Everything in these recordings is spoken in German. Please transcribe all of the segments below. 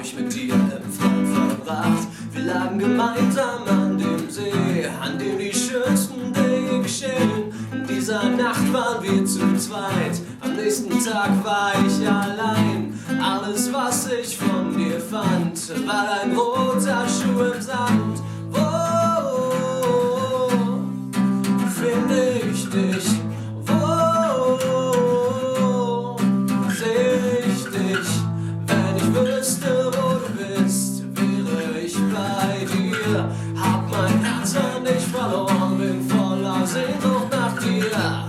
hab ich mit dir im Freund verbracht. Wir lagen gemeinsam an dem See, an dem die schönsten Dinge geschehen. In dieser Nacht waren wir zu zweit, am nächsten Tag war ich allein. Alles, was ich von dir fand, war ein roter Schuh im Sand. Wo finde ich dich? Wo sehe ich dich? Wenn ich wüsste, wo du bist, wäre ich bei dir. Hab mein Herz an dich verloren, bin voller Sehnsucht nach dir.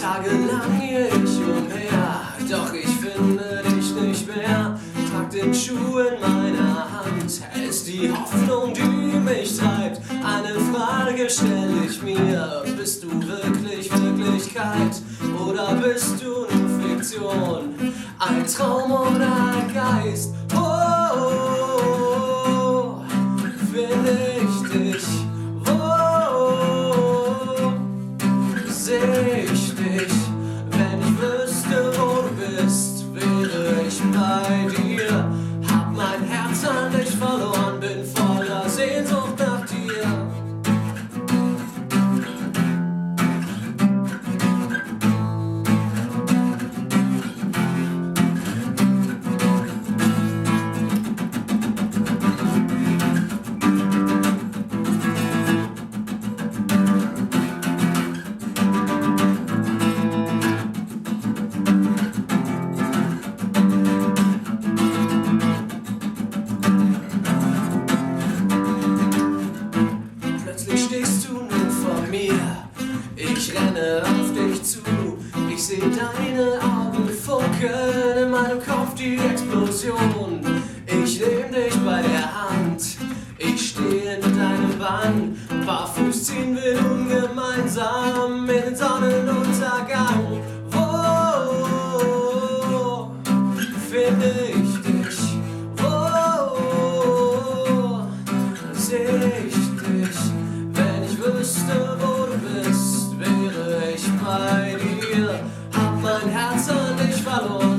Tagelang gehe ich umher, doch ich finde dich nicht mehr. Trag den Schuh in meiner Hand, ist die Hoffnung, die mich treibt. Eine Frage stell ich mir, bist du wirklich Wirklichkeit oder bist du nur Fiktion? Ein Traum oder ein Geist? Oh, finde ich dich? Wo sehe ich dich? Wenn ich wüsste, wo du bist, wäre ich bei dir. Hab mein Herz an dich verloren, bin voller Sehnsucht nach dir. Stehst du nun vor mir, ich renne auf dich zu. Ich seh deine Augen funkeln, in meinem Kopf die Explosion. Ich nehm dich bei der Hand, ich stehe in deinem Bann. Barfuß ziehen wir nun gemeinsam in den Sonnenuntergang. Wo finde ich dich? Wo sehe ich dich? Wüsste, wo du bist, wäre ich bei dir. Hab mein Herz an dich verloren.